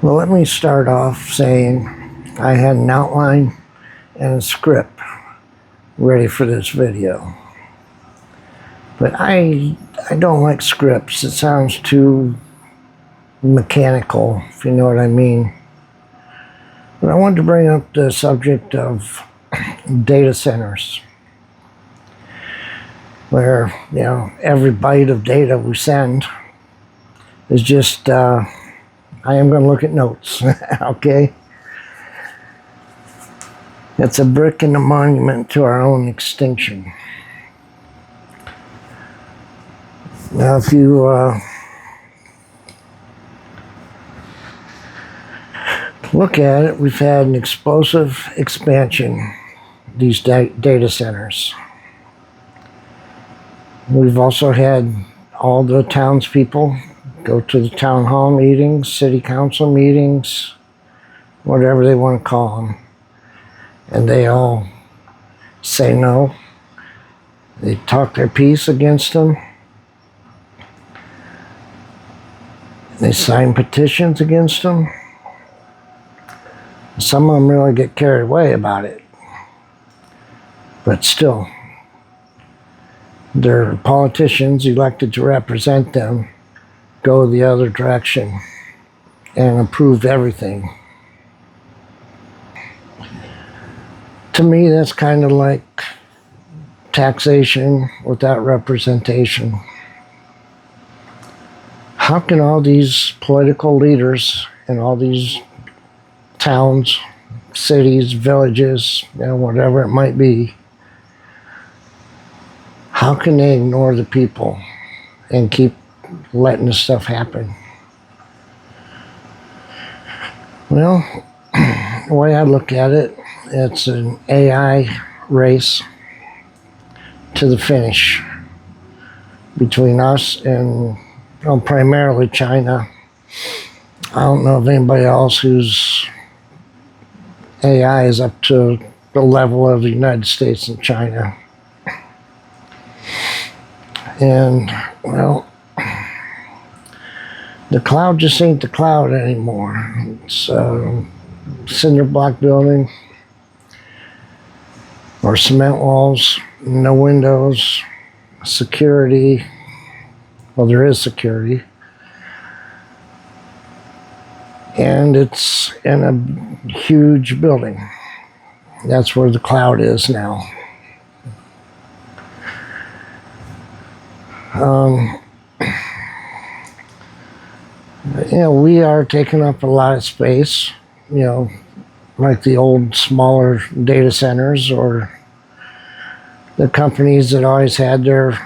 Well, let me start off saying I had an outline and a script ready for this video. But I don't like scripts. It sounds too mechanical, if you know what I mean. But I wanted to bring up the subject of data centers, where, every byte of data we send is just, I am going to look at notes, okay? It's a brick in the monument to our own extinction. Now, if you look at it, we've had an explosive expansion, these data centers. We've also had all the townspeople go to the town hall meetings, city council meetings, whatever they want to call them. And they all say no. They talk their piece against them. They sign petitions against them. Some of them really get carried away about it. But still, their politicians elected to represent them go the other direction and approve everything. To me, that's kind of like taxation without representation. How can all these political leaders in all these towns, cities, villages, whatever it might be, how can they ignore the people and keep letting this stuff happen? Well, the way I look at it, it's an AI race to the finish between us and primarily China. I don't know of anybody else whose AI is up to the level of the United States and China. And, well, the cloud just ain't the cloud anymore. It's a cinder block building or cement walls, no windows, security. Well, there is security. And it's in a huge building. That's where the cloud is now. We are taking up a lot of space, like the old smaller data centers or the companies that always had their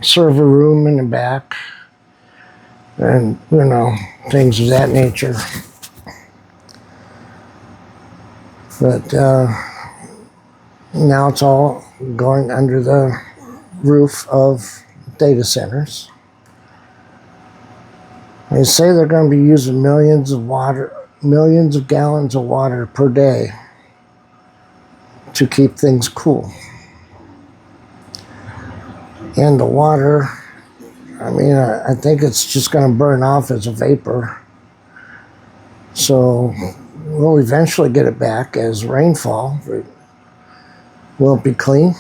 server room in the back and, things of that nature. But now it's all going under the roof of data centers. They say they're going to be using millions of gallons of water per day to keep things cool. And the water, I think it's just going to burn off as a vapor. So we'll eventually get it back as rainfall. But will it be clean?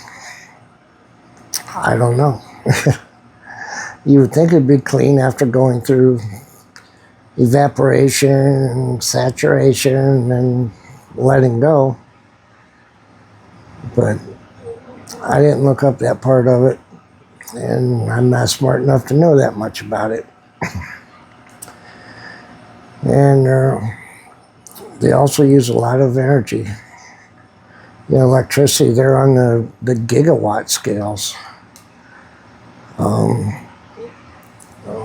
I don't know. You would think it'd be clean after going through evaporation and saturation and letting go. But I didn't look up that part of it, and I'm not smart enough to know that much about it. And they also use a lot of energy. Electricity, they're on the gigawatt scales.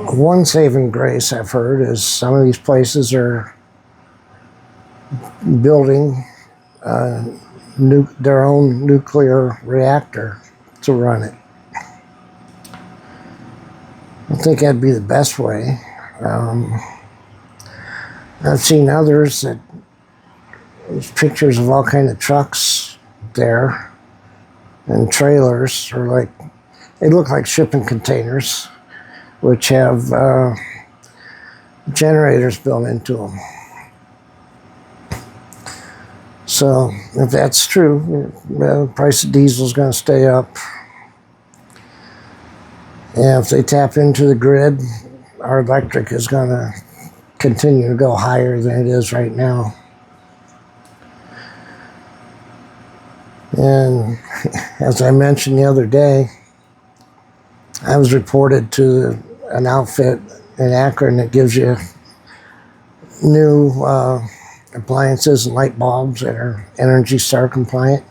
One saving grace I've heard is some of these places are building their own nuclear reactor to run it. I think that'd be the best way. I've seen others that there's pictures of all kinds of trucks there and trailers, or they look like shipping containers, which have generators built into them. So if that's true, the price of diesel is going to stay up. And if they tap into the grid, our electric is going to continue to go higher than it is right now. And as I mentioned the other day, I was reported to an outfit in Akron that gives you new appliances and light bulbs that are Energy Star compliant.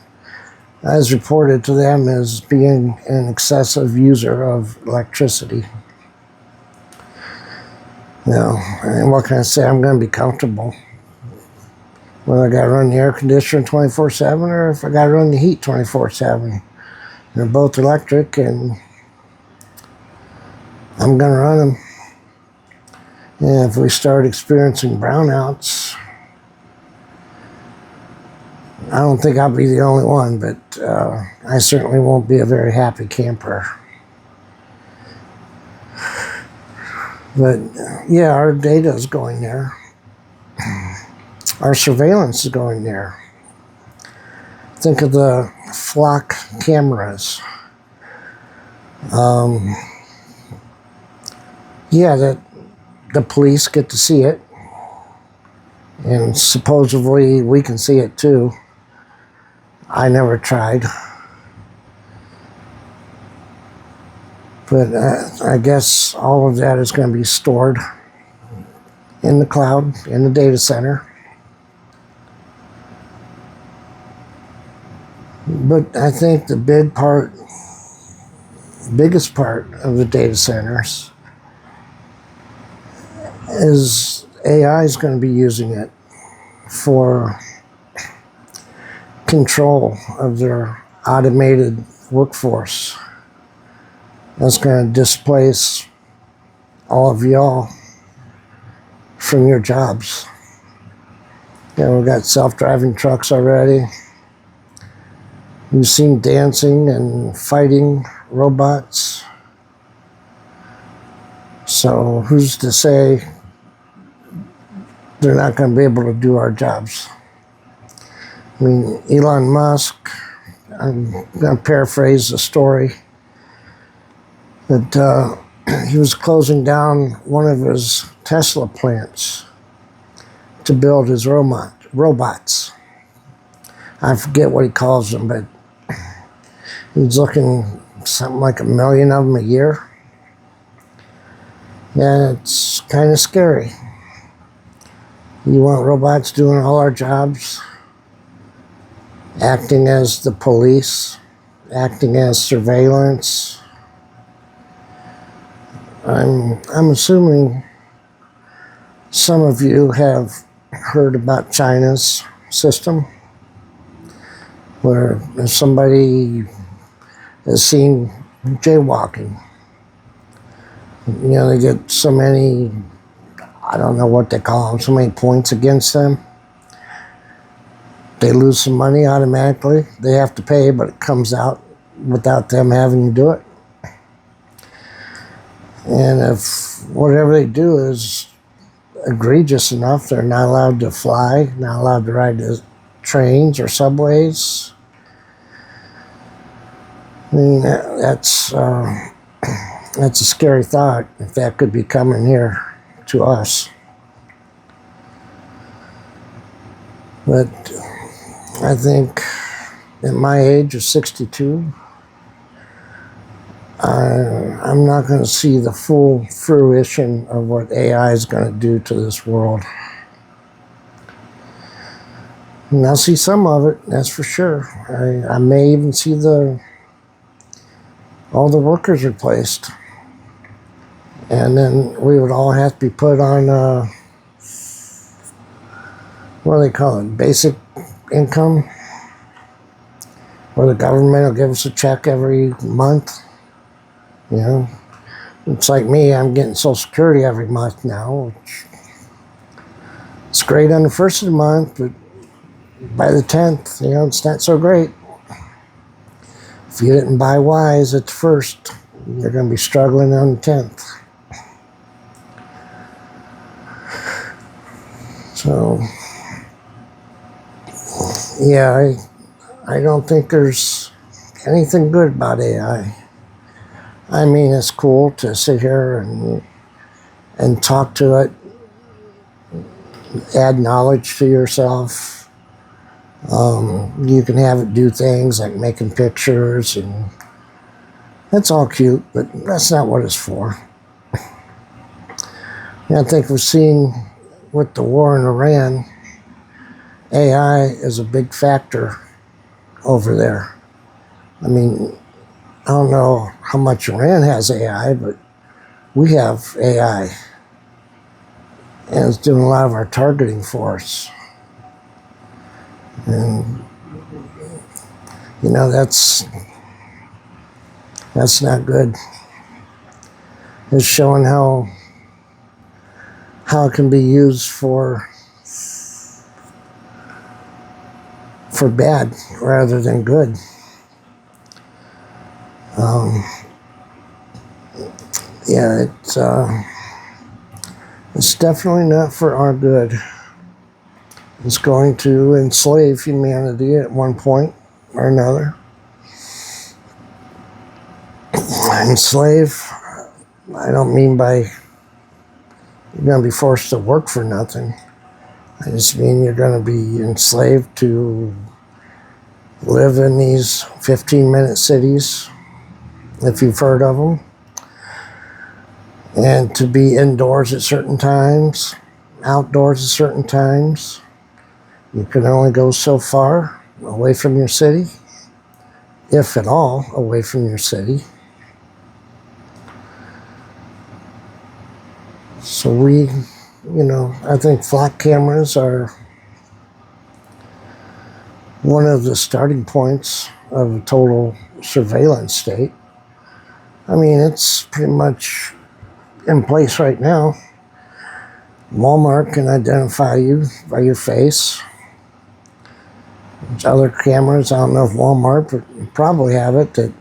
I was reported to them as being an excessive user of electricity. You know, and what can I say? I'm going to be comfortable. Whether I got to run the air conditioner 24/7 or if I got to run the heat 24/7. They're both electric and I'm going to run them. And if we start experiencing brownouts, I don't think I'll be the only one, but I certainly won't be a very happy camper. But yeah, our data is going there. Our surveillance is going there. Think of the flock cameras. Yeah, that the police get to see it, and supposedly we can see it too. I never tried. But I guess all of that is going to be stored in the cloud, in the data center. But I think the biggest part of the data centers is AI is going to be using it for control of their automated workforce. That's going to displace all of y'all from your jobs. You know, we've got self-driving trucks already. You've seen dancing and fighting robots. So who's to say they're not going to be able to do our jobs? I mean, Elon Musk, I'm going to paraphrase the story, that he was closing down one of his Tesla plants to build his robots. I forget what he calls them, but he's looking something like 1 million of them a year. And it's kind of scary. You want robots doing all our jobs, acting as the police, acting as surveillance. I'm assuming some of you have heard about China's system, where if somebody is seen jaywalking, you know, they get so many, I don't know what they call them, so many points against them. They lose some money automatically. They have to pay, but it comes out without them having to do it. And if whatever they do is egregious enough, they're not allowed to fly, not allowed to ride the trains or subways. I mean, that's a scary thought, if that could be coming here to us. But I think at my age of 62, I'm not going to see the full fruition of what AI is going to do to this world. And I'll see some of it, that's for sure. I may even see all the workers replaced. And then we would all have to be put on, what do they call it, basic income, where the government will give us a check every month. You know, it's like me, I'm getting Social Security every month now, which it's great on the first of the month, but by the 10th, you know, it's not so great. If you didn't buy wise at the first, you're going to be struggling on the 10th. So, Yeah, I don't think there's anything good about AI. I mean, it's cool to sit here and talk to it, add knowledge to yourself. You can have it do things like making pictures, and that's all cute, but that's not what it's for. And I think we're seeing with the war in Iran, AI is a big factor over there. I mean, I don't know how much Iran has AI, but we have AI, and it's doing a lot of our targeting for us. And you know, that's not good. It's showing how it can be used for bad rather than good. Yeah, it's definitely not for our good. It's going to enslave humanity at one point or another. Enslave, I don't mean by you're going to be forced to work for nothing. I just mean you're going to be enslaved to live in these 15-minute cities, if you've heard of them, and to be indoors at certain times, outdoors at certain times. You can only go so far away from your city, if at all away from your city. So I think flock cameras are one of the starting points of a total surveillance state. I mean, it's pretty much in place right now. Walmart can identify you by your face. There's other cameras, I don't know if Walmart, but you probably have it, that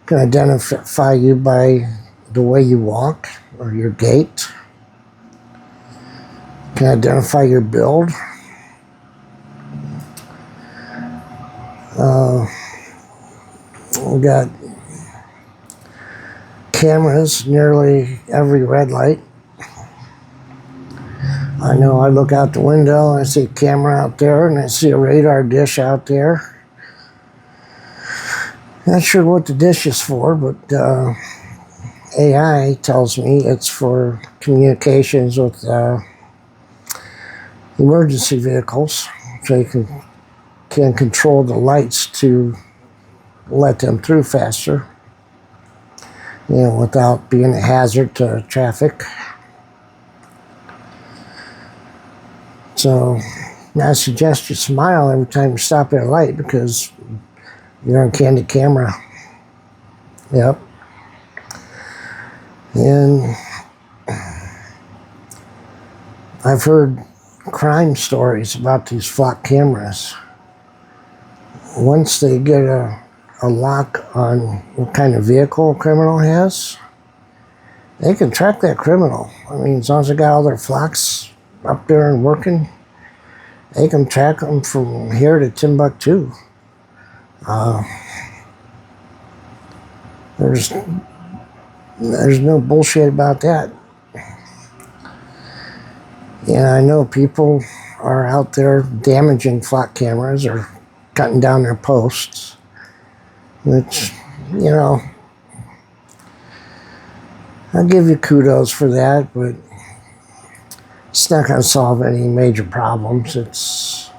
can identify you by the way you walk or your gait. Can identify your build. We got cameras nearly every red light. I know I look out the window and I see a camera out there and I see a radar dish out there. Not sure what the dish is for, but AI tells me it's for communications with emergency vehicles, so you can control the lights to let them through faster, without being a hazard to traffic. So I suggest you smile every time you stop at a light, because you're on candid camera. Yep. And I've heard crime stories about these flock cameras. Once they get a lock on what kind of vehicle a criminal has, they can track that criminal. I mean, as long as they got all their flocks up there and working, they can track them from here to Timbuktu. There's no bullshit about that. And I know people are out there damaging flock cameras or cutting down their posts, which, I'll give you kudos for that, but it's not going to solve any major problems.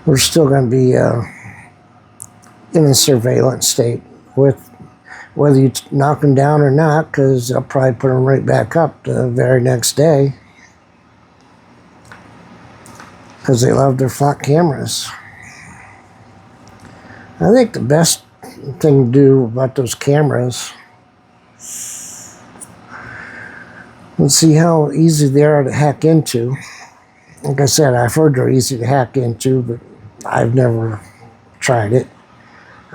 We're still going to be in a surveillance state, with whether you knock them down or not, because they'll probably put them right back up the very next day, because they love their flock cameras. I think the best thing to do about those cameras, let's see how easy they are to hack into. Like I said, I've heard they're easy to hack into, but I've never tried it.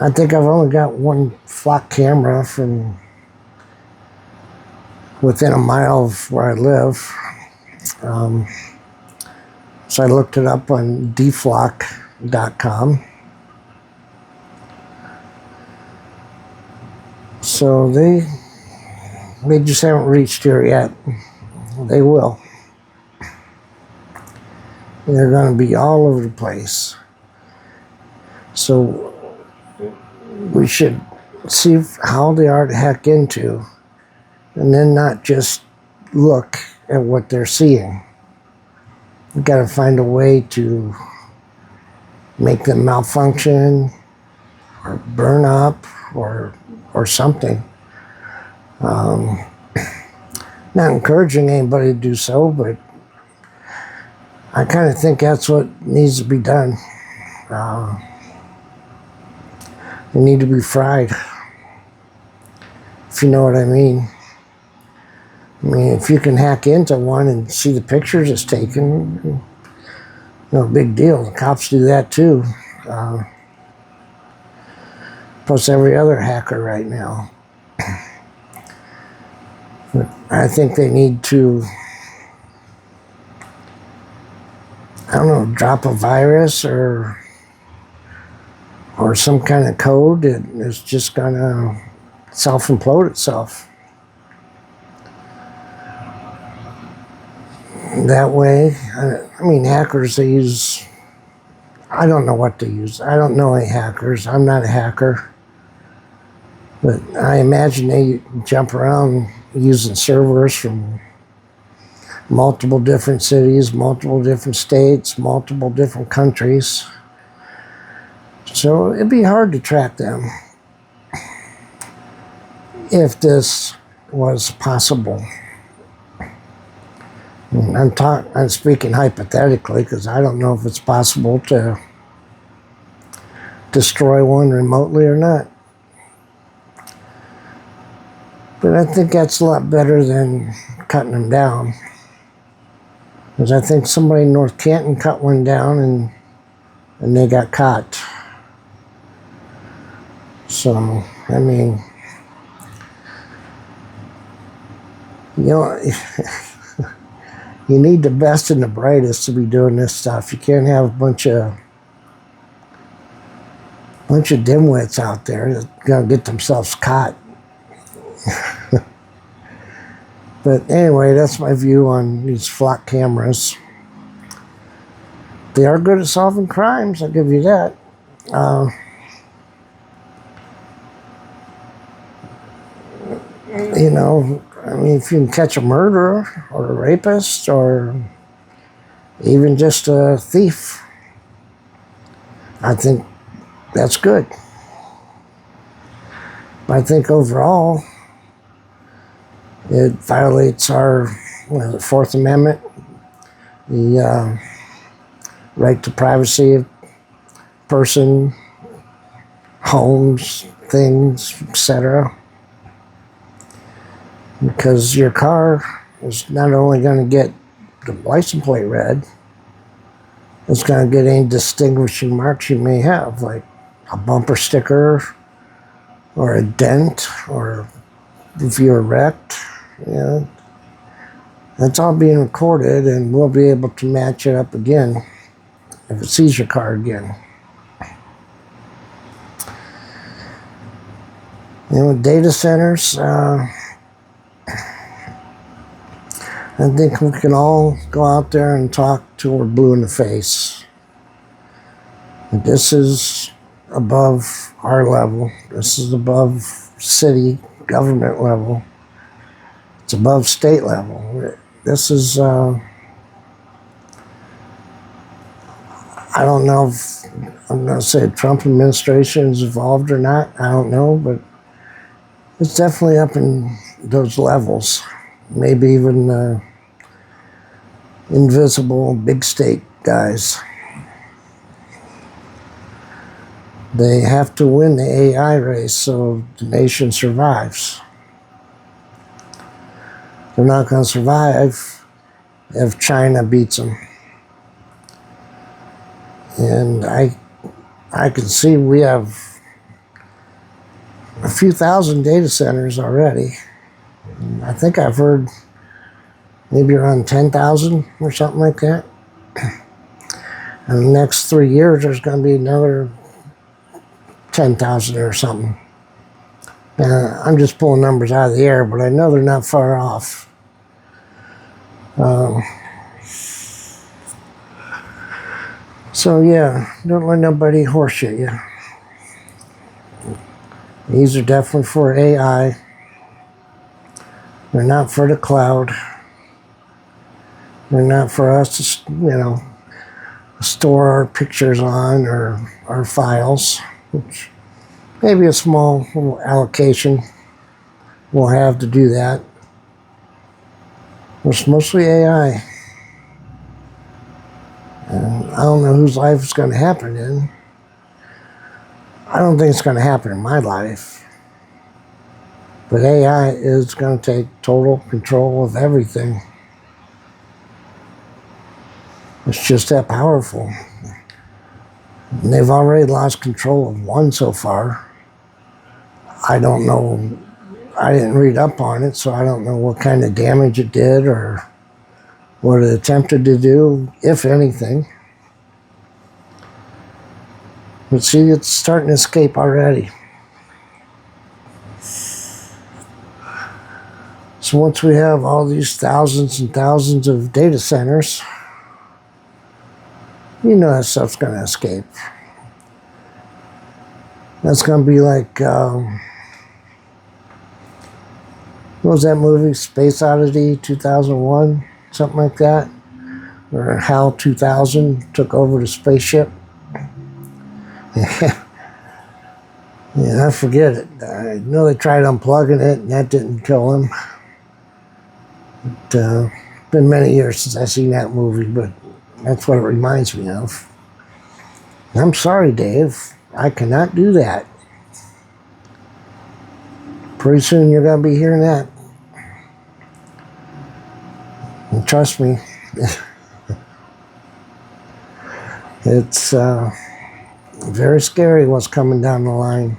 I think I've only got one flock camera from within a mile of where I live. So I looked it up on DFlock, Hackers.com. So they just haven't reached here yet. They will. They're going to be all over the place. So we should see how they are to hack into, and then not just look at what they're seeing. We've got to find a way to make them malfunction or burn up or something. Not encouraging anybody to do so, but I kind of think that's what needs to be done. They need to be fried, if you know what I mean. I mean, if you can hack into one and see the pictures it's taken, no big deal. The cops do that too. Plus every other hacker right now. But I think they need to, I don't know, drop a virus or some kind of code that is just gonna self-implode itself. That way, I mean, hackers, they use, I don't know what they use. I don't know any hackers. I'm not a hacker. But I imagine they jump around using servers from multiple different cities, multiple different states, multiple different countries. So it'd be hard to track them if this was possible. I'm speaking hypothetically because I don't know if it's possible to destroy one remotely or not. But I think that's a lot better than cutting them down. Because I think somebody in North Canton cut one down and they got caught. So, I mean, you know, you need the best and the brightest to be doing this stuff. You can't have a bunch of dimwits out there that are gonna get themselves caught. But anyway, that's my view on these flock cameras. They are good at solving crimes, I'll give you that. You know, I mean, if you can catch a murderer or a rapist or even just a thief, I think that's good. But I think overall, it violates our Fourth Amendment, the right to privacy of person, homes, things, etc. Because your car is not only going to get the license plate read, it's going to get any distinguishing marks you may have, like a bumper sticker or a dent, or if you're wrecked. You know, that's all being recorded, and we'll be able to match it up again if it sees your car again. You know, data centers, I think we can all go out there and talk till we're blue in the face. And this is above our level. This is above city government level. It's above state level. This is, I don't know if, I'm going to say the Trump administration is involved or not. I don't know, but it's definitely up in those levels. Maybe even invisible big state guys. They have to win the AI race so the nation survives. They're not going to survive if China beats them. And I can see we have a few thousand data centers already. I think I've heard maybe around 10,000 or something like that. In the next 3 years, there's going to be another 10,000 or something. I'm just pulling numbers out of the air, but I know they're not far off. So yeah, don't let nobody horseshit you. These are definitely for AI. They're not for the cloud. They're not for us to, store our pictures on or our files, which maybe a small little allocation we'll have to do that. It's mostly AI. And I don't know whose life it's going to happen in. I don't think it's going to happen in my life. But AI is going to take total control of everything. It's just that powerful. And they've already lost control of one so far. I don't know. I didn't read up on it, so I don't know what kind of damage it did or what it attempted to do, if anything. But see, it's starting to escape already. So once we have all these thousands and thousands of data centers, that stuff's going to escape. That's going to be like, what was that movie? Space Oddity 2001? Something like that? Or HAL 2000 took over the spaceship. Yeah, I forget it. I know they tried unplugging it, and that didn't kill him. It's been many years since I've seen that movie, but that's what it reminds me of. I'm sorry, Dave. I cannot do that. Pretty soon you're going to be hearing that. And trust me, it's very scary what's coming down the line.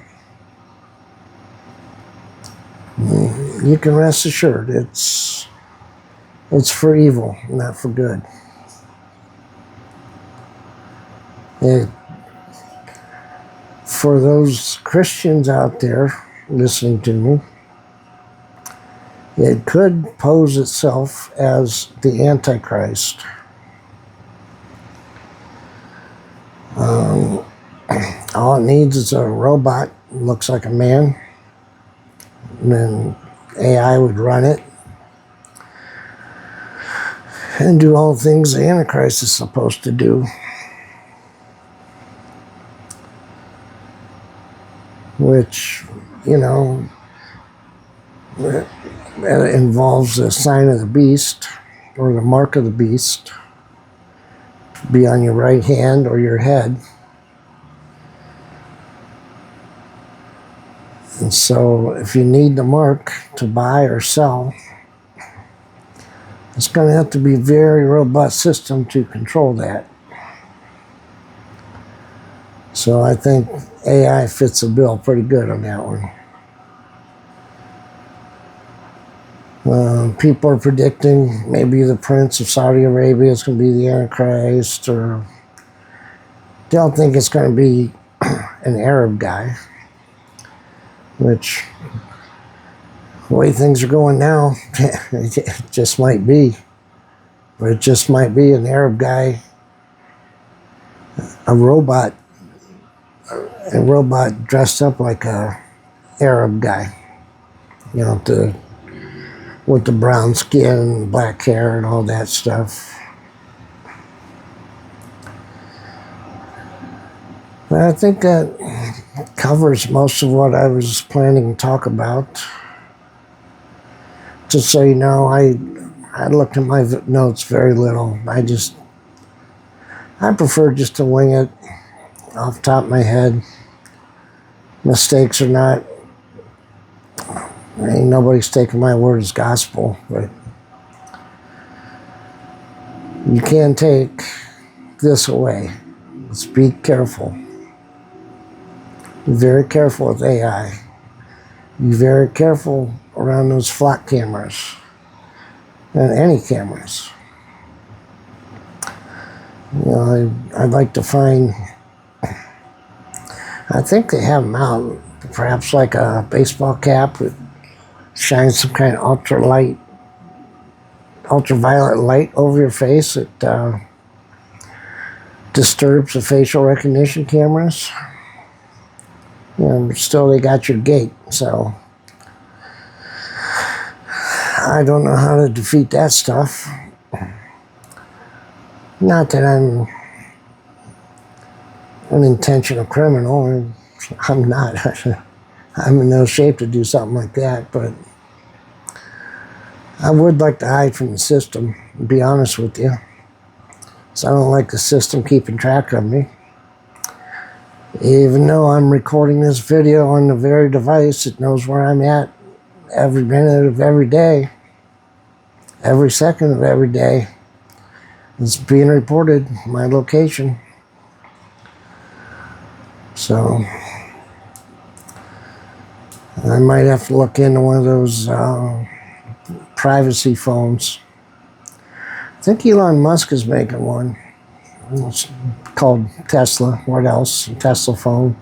You can rest assured it's for evil, not for good. For those Christians out there listening to me, it could pose itself as the Antichrist. All it needs is a robot that looks like a man, and then AI would run it and do all the things the Antichrist is supposed to do. Which, involves the sign of the beast or the mark of the beast to be on your right hand or your head. And so if you need the mark to buy or sell, it's going to have to be a very robust system to control that. So I think AI fits the bill pretty good on that one. People are predicting maybe the Prince of Saudi Arabia is going to be the Antichrist, or they don't think it's going to be an Arab guy, which, the way things are going now, it just might be. But it just might be an Arab guy, a robot dressed up like a Arab guy, with the brown skin, black hair, and all that stuff. But I think that covers most of what I was planning to talk about. Just so you know, I looked at my notes very little. I prefer just to wing it off the top of my head. Mistakes or not, ain't nobody's taking my word as gospel, but you can take this away. Let's be careful. Be very careful with AI. Be very careful around those flock cameras and any cameras. You know, I'd like to find, I think they have them out, perhaps like a baseball cap that shines some kind of ultraviolet light over your face that disturbs the facial recognition cameras. You know, but still they got your gait, so I don't know how to defeat that stuff. Not that I'm an intentional criminal. I'm not. I'm in no shape to do something like that, but I would like to hide from the system, to be honest with you. So I don't like the system keeping track of me. Even though I'm recording this video on the very device, it knows where I'm at every minute of every day, every second of every day. It's being reported, my location. So I might have to look into one of those privacy phones. I think Elon Musk is making one. It's called Tesla. What else? A Tesla phone.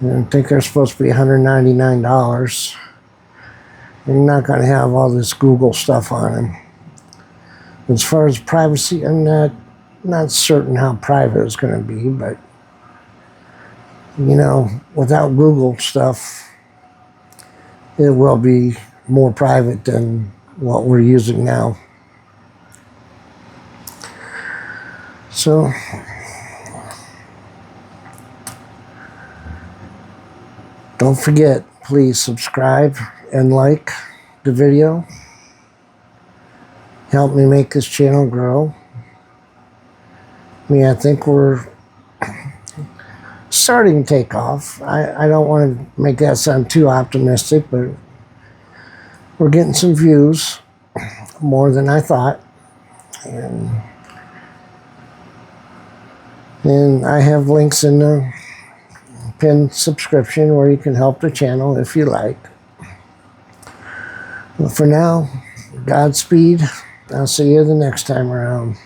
And I think they're supposed to be $199. You're not going to have all this Google stuff on them. As far as privacy, I'm not certain how private it's going to be, but you know, without Google stuff, it will be more private than what we're using now. So don't forget, please subscribe and like the video. Help me make this channel grow. I mean, I think we're starting to take off. I don't want to make that sound too optimistic, but we're getting some views, more than I thought. And I have links in the pinned subscription where you can help the channel if you like. But for now, Godspeed. I'll see you the next time around.